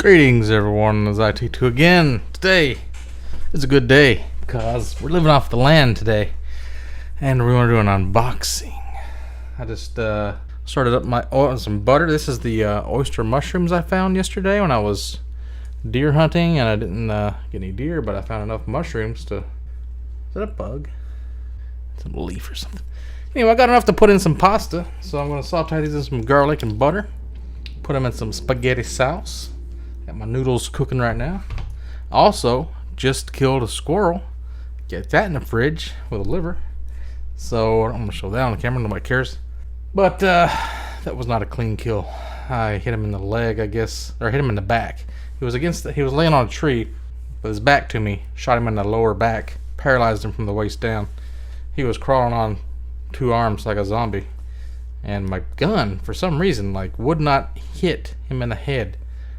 Greetings everyone, it's IT2 again. Today is a good day because we're living off the land today and we're going to do an unboxing. I just started up my oil and some butter. This is the oyster mushrooms I found yesterday when I was deer hunting, and I didn't get any deer, but I found enough mushrooms to... Is that a bug? Some leaf or something. Anyway, I got enough to put in some pasta, so I'm going to saute these in some garlic and butter. Put them in some spaghetti sauce. Got my noodles cooking right now. Also, just killed a squirrel. Get that in the fridge with a liver. So I'm going to show that on the camera. Nobody cares. But that was not a clean kill. I hit him in the leg, I guess, or hit him in the back. He was laying on a tree with his back to me. Shot him in the lower back. Paralyzed him from the waist down. He was crawling on two arms like a zombie. And my gun, for some reason, like would not hit him in the head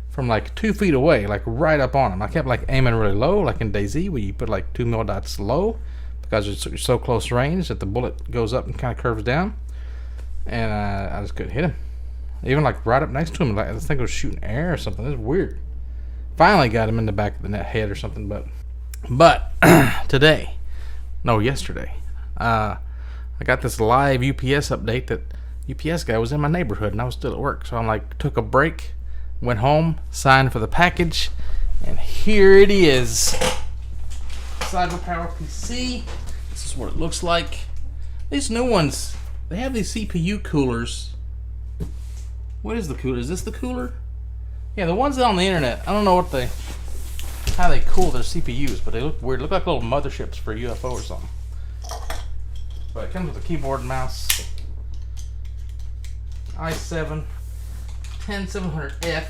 from like 2 feet away, like right up on him. I kept like aiming really low, like in DayZ, where you put like 2 mil dots low because you're so close range that the bullet goes up and kind of curves down. And I just couldn't hit him. Even like right up next to him, like I think it was shooting air or something. It was weird. Finally got him in the back of the head or something, but yesterday, I got this live UPS update that UPS guy was in my neighborhood and I was still at work. So I'm like, took a break, went home, signed for the package, and here it is. CyberpowerPC. This is what it looks like. These new ones, they have these CPU coolers. What is the cooler? Is this the cooler? Yeah, the ones on the internet. I don't know how they cool their CPUs, but they look weird. They look like little motherships for a UFO or something. But it comes with a keyboard and mouse. i7 10700F.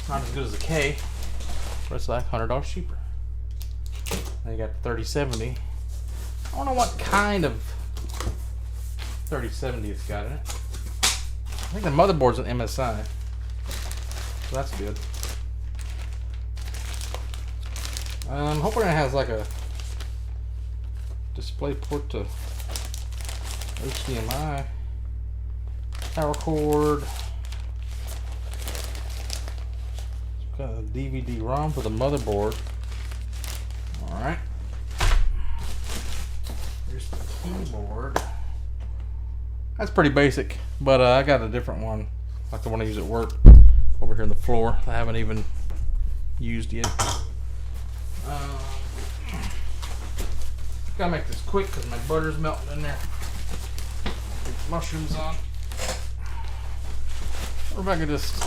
Not as good as a K, but it's like $100 cheaper. Then you got the 3070. I don't know what kind of 3070 it's got in it. I think the motherboard's an MSI, so that's good. I'm hoping it has like a display port to HDMI, power cord. It's got a DVD-ROM for the motherboard. Alright. Here's the keyboard. That's pretty basic, but I got a different one, like the one I use at work, over here on the floor. I haven't even used yet. Gotta make this quick because my butter's melting in there. Get the mushrooms on. Or if I could just...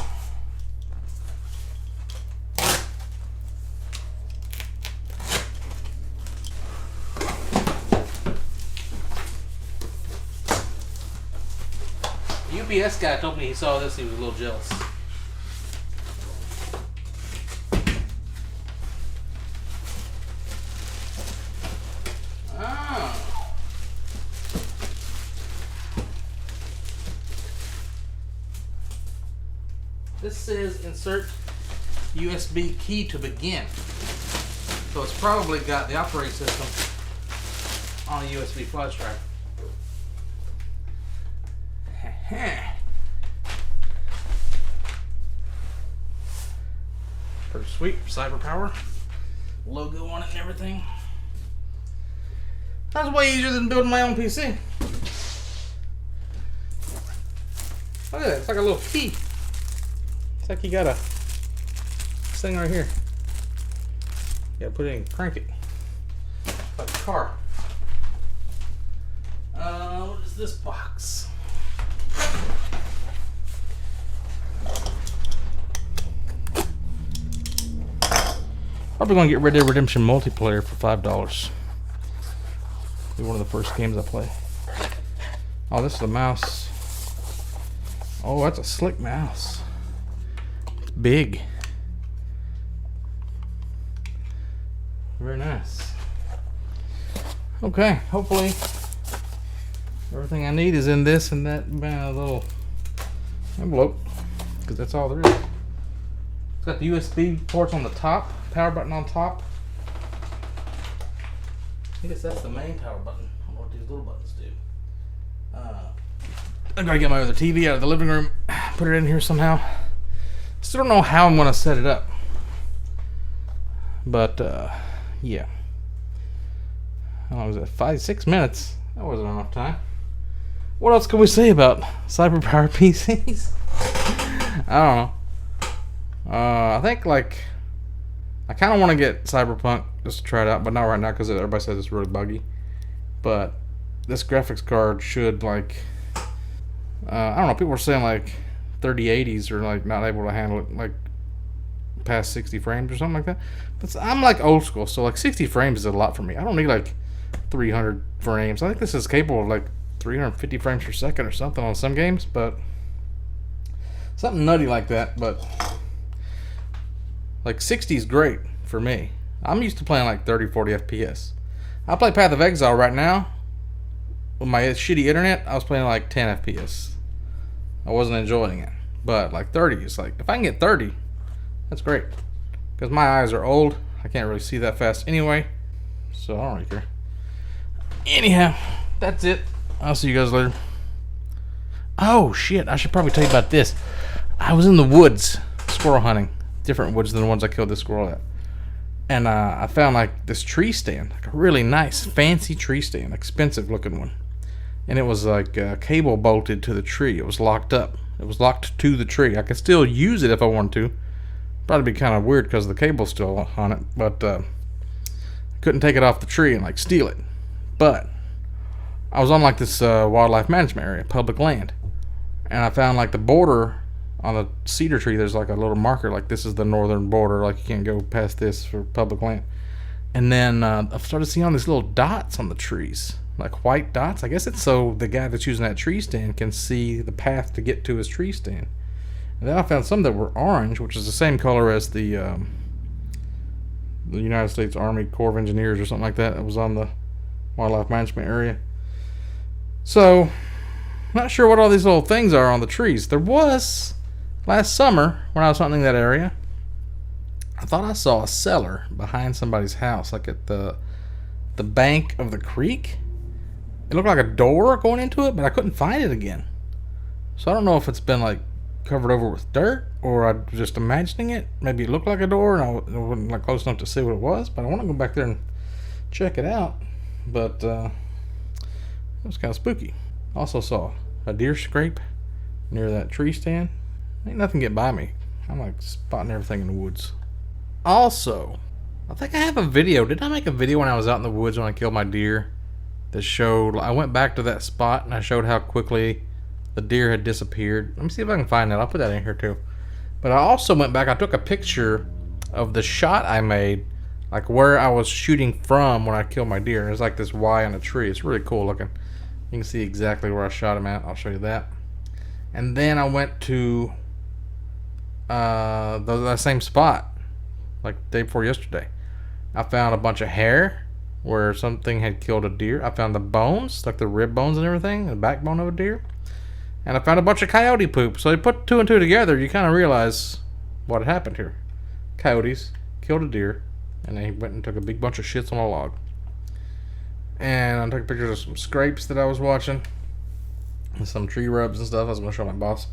The UPS guy told me he saw this, he was a little jealous. This says insert USB key to begin. So it's probably got the operating system on a USB flash drive. Pretty sweet. CyberPower logo on it and everything. That's way easier than building my own PC. Look at that, it's like a little key. It's like you got this thing right here. You gotta put it in and crank it. Like a car. What is this box? Probably gonna get Red Dead Redemption multiplayer for $5. Be one of the first games I play. Oh, this is the mouse. Oh, that's a slick mouse. It's big. Very nice. Okay, hopefully everything I need is in this and that little envelope, because that's all there is. It's got the USB ports on the top, power button on top. I guess that's the main power button. I don't know what these little buttons do. I'm gonna get my other TV out of the living room, put it in here somehow. Still don't know how I'm gonna set it up, but yeah. How long was that? 5-6 minutes. That wasn't enough time. What else can we say about CyberpowerPCs? I don't know. I think like I kind of want to get Cyberpunk just to try it out, but not right now because everybody says it's really buggy. But this graphics card should like I don't know. People are saying like 3080s are like not able to handle it like past 60 frames or something like that. But I'm like old school, so like 60 frames is a lot for me. I don't need like 300 frames. I think this is capable of like 350 frames per second or something on some games, but something nutty like that. But like 60 is great for me. I'm used to playing like 30-40 FPS. I play Path of Exile right now with my shitty internet. I was playing like 10 FPS. I wasn't enjoying it, but like 30 is like, if I can get 30, that's great, because my eyes are old. I can't really see that fast anyway, so I don't really care. Anyhow, that's it. I'll see you guys later. Oh shit, I should probably tell you about this. I was in the woods squirrel hunting, different woods than the ones I killed this squirrel at, and I found like this tree stand, like a really nice fancy tree stand, expensive looking one, and it was like cable bolted to the tree. It was locked up. It was locked to the tree. I could still use it if I wanted to. Probably be kind of weird because the cable's still on it, but couldn't take it off the tree and like steal it. But I was on like this wildlife management area, public land, and I found like the border on the cedar tree. There's like a little marker, like this is the northern border, like you can't go past this for public land. And then I started seeing all these little dots on the trees, like white dots. I guess it's so the guy that's using that tree stand can see the path to get to his tree stand. And then I found some that were orange, which is the same color as the United States Army Corps of Engineers or something like that. It was on the wildlife management area. So, not sure what all these little things are on the trees. There was, last summer, when I was hunting that area, I thought I saw a cellar behind somebody's house, like at the bank of the creek. It looked like a door going into it, but I couldn't find it again. So I don't know if it's been like covered over with dirt, or I'm just imagining it. Maybe it looked like a door and I wasn't like close enough to see what it was, but I want to go back there and check it out. But it was kind of spooky. Also saw a deer scrape near that tree stand. Ain't nothing get by me. I'm like spotting everything in the woods. Also, I think I have a video. Did I make a video when I was out in the woods when I killed my deer that showed, I went back to that spot and I showed how quickly the deer had disappeared. Let me see if I can find that. I'll put that in here too. But I also went back, I took a picture of the shot I made, like where I was shooting from when I killed my deer. There's like this Y on a tree. It's really cool looking. You can see exactly where I shot him at. I'll show you that. And then I went to that same spot, like the day before yesterday. I found a bunch of hair where something had killed a deer. I found the bones, like the rib bones and everything, the backbone of a deer. And I found a bunch of coyote poop. So you put 2 and 2 together, you kind of realize what had happened here. Coyotes killed a deer, and they went and took a big bunch of shits on a log. And I took pictures of some scrapes that I was watching, and some tree rubs and stuff. I was going to show my boss.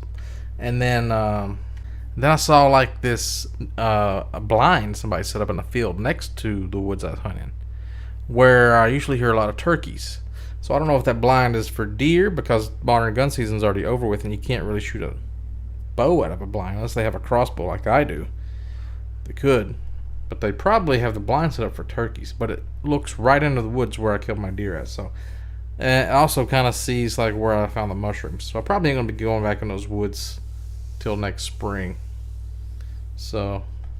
And then I saw like this a blind somebody set up in the field next to the woods I was hunting, where I usually hear a lot of turkeys. So I don't know if that blind is for deer, because modern gun season's already over with and you can't really shoot a bow out of a blind unless they have a crossbow like I do. They could, but they probably have the blind set up for turkeys. But it looks right into the woods where I killed my deer at. So it also kind of sees like where I found the mushrooms. So I probably ain't gonna be going back in those woods till next spring. So